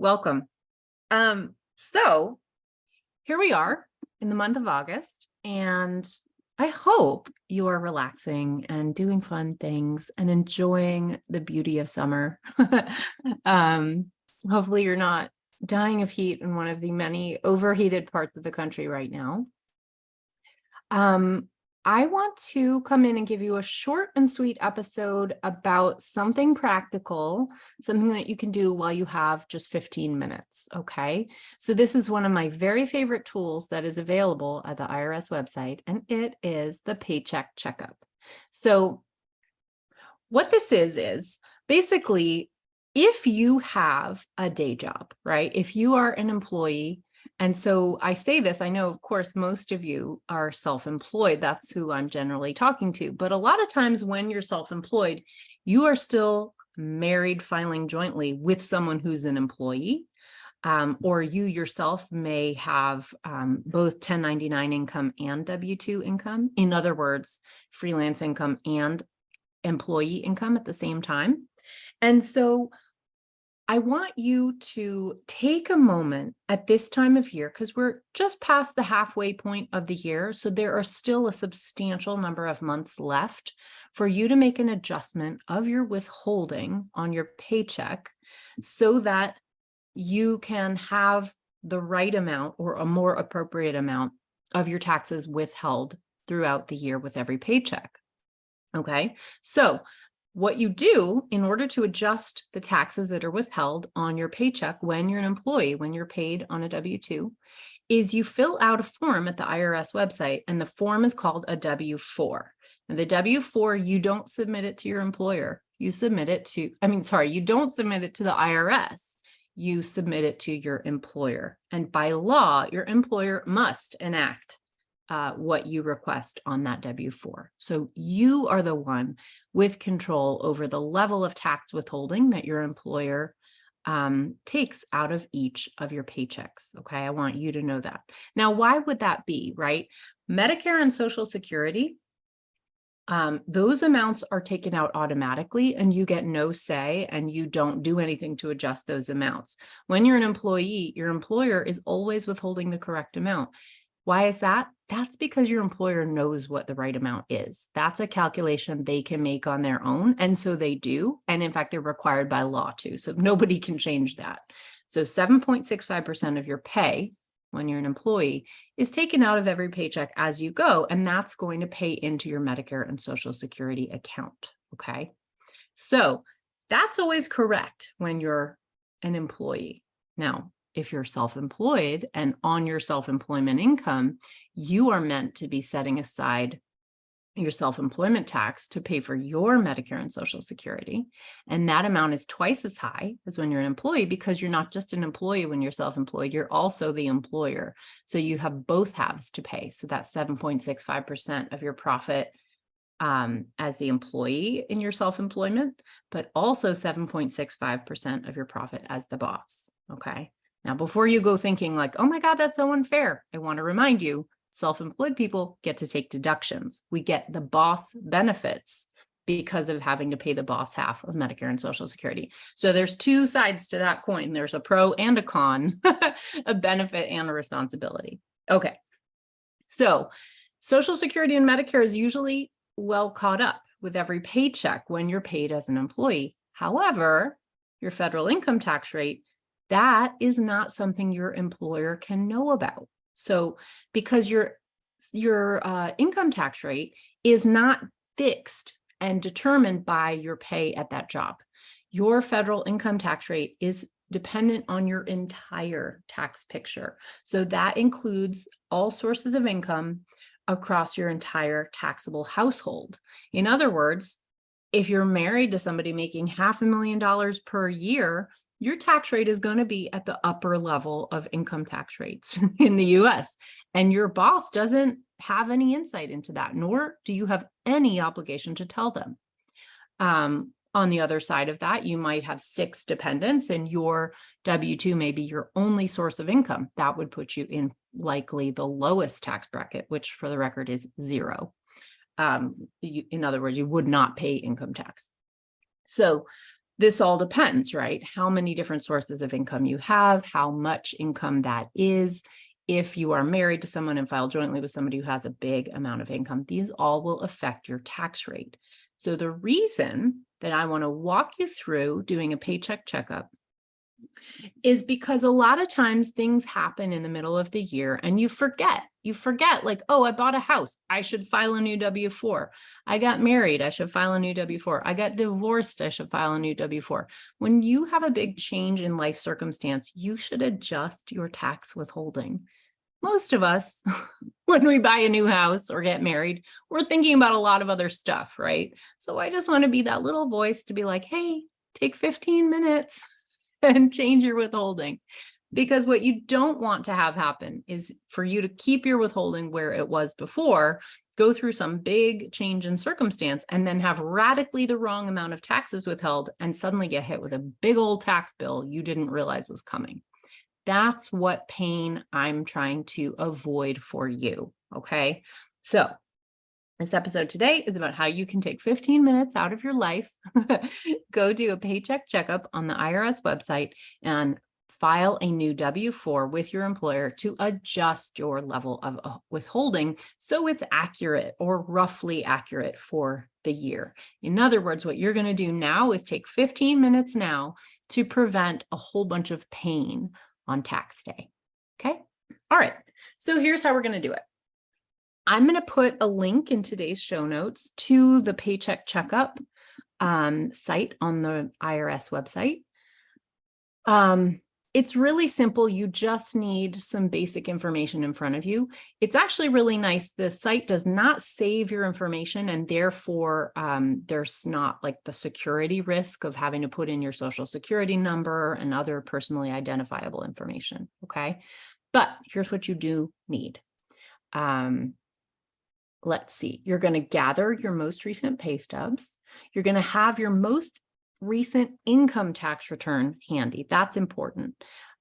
Welcome. So here we are in the month of August, and I hope you are relaxing and doing fun things and enjoying the beauty of summer. um, Hopefully you're not dying of heat in one of the many overheated parts of the country right now. I want to come in and give you a short and sweet episode about something practical, something that you can do while you have just 15 minutes, okay? So this is one of my very favorite tools that is available at the IRS website, and it is the Paycheck Checkup. So what this is basically, if you have a day job, right? If you are an employee, and so I say this, I know, of course, most of you are self-employed. That's who I'm generally talking to. But a lot of times when you're self-employed, you are still married, filing jointly with someone who's an employee, or you yourself may have both 1099 income and W-2 income. In other words, freelance income and employee income at the same time. And so I want you to take a moment at this time of year, because we're just past the halfway point of the year. So there are still a substantial number of months left for you to make an adjustment of your withholding on your paycheck so that you can have the right amount or a more appropriate amount of your taxes withheld throughout the year with every paycheck. Okay, so what you do in order to adjust the taxes that are withheld on your paycheck when you're an employee, when you're paid on a W-2, is you fill out a form at the IRS website, and the form is called a W-4. And the W-4, you don't submit it to your employer. You submit it to, you don't submit it to the IRS. You submit it to your employer. And by law, your employer must enact what you request on that W-4. So you are the one with control over the level of tax withholding that your employer takes out of each of your paychecks. Okay, I want you to know that. Now, why would that be, right? Medicare and Social Security, those amounts are taken out automatically and you get no say and you don't do anything to adjust those amounts. When you're an employee, your employer is always withholding the correct amount. Why is that? That's because your employer knows what the right amount is. That's a calculation they can make on their own. And so they do. And in fact, they're required by law too. So nobody can change that. So 7.65% of your pay when you're an employee is taken out of every paycheck as you go. And that's going to pay into your Medicare and Social Security account. Okay. So that's always correct when you're an employee. Now, if you're self-employed and on your self-employment income, you are meant to be setting aside your self-employment tax to pay for your Medicare and Social Security. And that amount is twice as high as when you're an employee, because you're not just an employee when you're self-employed, you're also the employer. So you have both halves to pay. So that's 7.65% of your profit as the employee in your self-employment, but also 7.65% of your profit as the boss. Okay. Now, before you go thinking like, oh my God, that's so unfair, I want to remind you, self-employed people get to take deductions. We get the boss benefits because of having to pay the boss half of Medicare and Social Security. So there's two sides to that coin. There's a pro and a con, a benefit and a responsibility. Okay. So Social Security and Medicare is usually well caught up with every paycheck when you're paid as an employee. However, your federal income tax rate, that is not something your employer can know about. So because your income tax rate is not fixed and determined by your pay at that job, your federal income tax rate is dependent on your entire tax picture. So that includes all sources of income across your entire taxable household. In other words, if you're married to somebody making $500,000 per year, your tax rate is going to be at the upper level of income tax rates in the US. And your boss doesn't have any insight into that, nor do you have any obligation to tell them. On the other side of that, you might have 6 dependents and your W-2 may be your only source of income. That would put you in likely the lowest tax bracket, which for the record is 0. In other words, you would not pay income tax. So this all depends, right? How many different sources of income you have, how much income that is. If you are married to someone and file jointly with somebody who has a big amount of income, these all will affect your tax rate. So the reason that I want to walk you through doing a paycheck checkup is because a lot of times things happen in the middle of the year and you forget like, oh, I bought a house, I should file a new W-4. I got married, I should file a new W-4. I got divorced, I should file a new W-4. When you have a big change in life circumstance, you should adjust your tax withholding. Most of us, when we buy a new house or get married, we're thinking about a lot of other stuff, right? So I just want to be that little voice to be like, hey, take 15 minutes and change your withholding. Because what you don't want to have happen is for you to keep your withholding where it was before, go through some big change in circumstance, and then have radically the wrong amount of taxes withheld and suddenly get hit with a big old tax bill you didn't realize was coming. That's what pain I'm trying to avoid for you, okay? So this episode today is about how you can take 15 minutes out of your life, go do a paycheck checkup on the IRS website, and file a new W-4 with your employer to adjust your level of withholding so it's accurate or roughly accurate for the year. In other words, what you're going to do now is take 15 minutes now to prevent a whole bunch of pain on tax day. Okay. All right. So here's how we're going to do it. I'm going to put a link in today's show notes to the Paycheck Checkup site on the IRS website. It's really simple. You just need some basic information in front of you. It's actually really nice. The site does not save your information, and therefore there's not like the security risk of having to put in your social security number and other personally identifiable information. Okay. But here's what you do need. Let's see. You're going to gather your most recent pay stubs. You're going to have your most recent income tax return handy. That's important.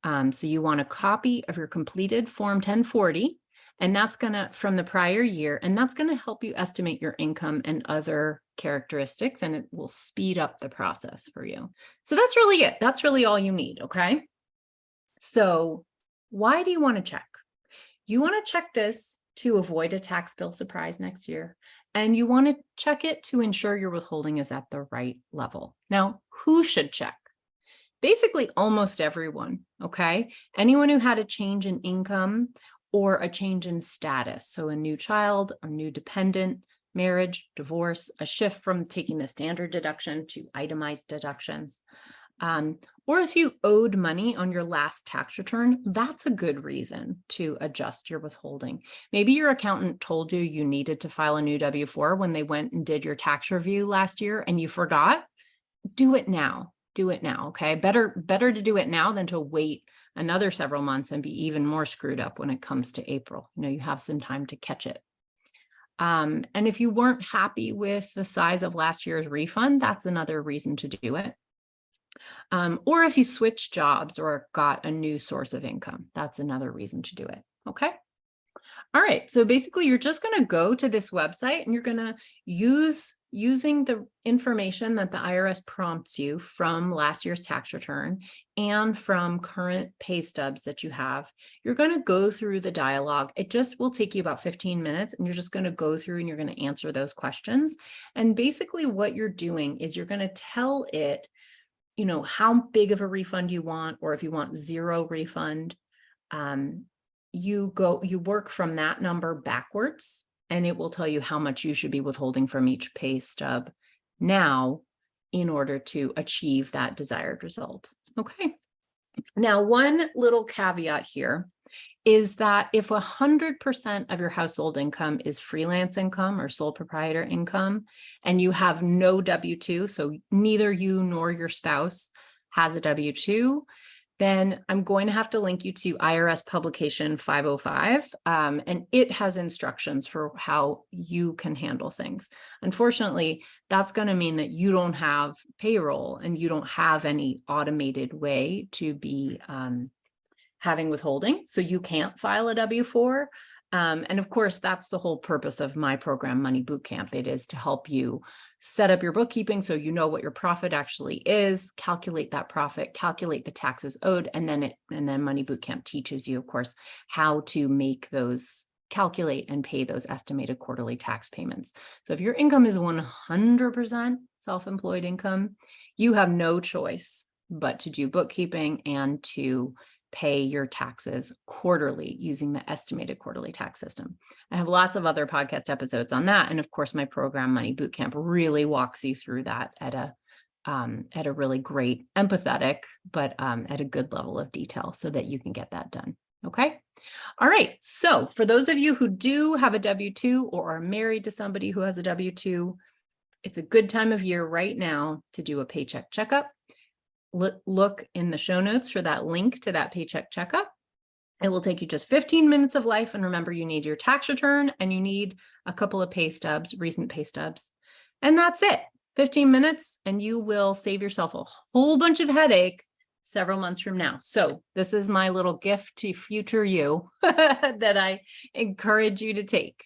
So you want a copy of your completed Form 1040, and that's going to from the prior year, and that's going to help you estimate your income and other characteristics, and it will speed up the process for you. So that's really it. That's really all you need. Okay. So why do you want to check? You want to check this to avoid a tax bill surprise next year. And you want to check it to ensure your withholding is at the right level. Now, who should check? Basically, almost everyone, okay? Anyone who had a change in income or a change in status. So a new child, a new dependent, marriage, divorce, a shift from taking the standard deduction to itemized deductions. Or if you owed money on your last tax return, that's a good reason to adjust your withholding. Maybe your accountant told you you needed to file a new W-4 when they went and did your tax review last year and you forgot. Do it now. Do it now, okay? Better to do it now than to wait another several months and be even more screwed up when it comes to April. You know, you have some time to catch it. And if you weren't happy with the size of last year's refund, that's another reason to do it. Or if you switch jobs or got a new source of income, that's another reason to do it. Okay. All right. So basically you're just going to go to this website and you're going to using the information that the IRS prompts you from last year's tax return and from current pay stubs that you have. You're going to go through the dialogue. It just will take you about 15 minutes and you're just going to go through and you're going to answer those questions. And basically what you're doing is you're going to tell it, you know, how big of a refund you want, or if you want zero refund, you work from that number backwards, and it will tell you how much you should be withholding from each pay stub now in order to achieve that desired result. Okay. Now, one little caveat here is that if 100% of your household income is freelance income or sole proprietor income, and you have no W-2, so neither you nor your spouse has a W-2, then I'm going to have to link you to IRS publication 505, and it has instructions for how you can handle things. Unfortunately, that's going to mean that you don't have payroll and you don't have any automated way to be having withholding, so you can't file a W-4. And of course, that's the whole purpose of my program, Money Bootcamp. It is to help you set up your bookkeeping so you know what your profit actually is, calculate that profit, calculate the taxes owed, and then Money Bootcamp teaches you, of course, how to make those, calculate and pay those estimated quarterly tax payments. So if your income is 100% self-employed income, you have no choice but to do bookkeeping and to pay your taxes quarterly using the estimated quarterly tax system. I have lots of other podcast episodes on that. And of course, my program, Money Bootcamp, really walks you through that at a really great, empathetic, but at a good level of detail so that you can get that done. Okay. All right. So for those of you who do have a W-2 or are married to somebody who has a W-2, it's a good time of year right now to do a paycheck checkup. Look in the show notes for that link to that paycheck checkup. It will take you just 15 minutes of life. And remember, you need your tax return and you need a couple of pay stubs, recent pay stubs. And that's it. 15 minutes and you will save yourself a whole bunch of headache several months from now. So this is my little gift to future you that I encourage you to take.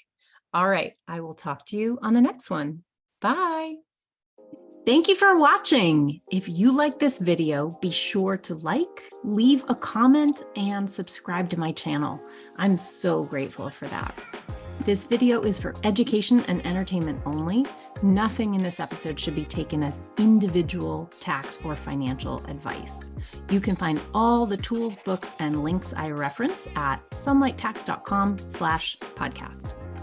All right. I will talk to you on the next one. Bye. Thank you for watching. If you like this video, be sure to like, leave a comment, and subscribe to my channel. I'm so grateful for that. This video is for education and entertainment only. Nothing in this episode should be taken as individual tax or financial advice. You can find all the tools, books, and links I reference at sunlighttax.com/podcast.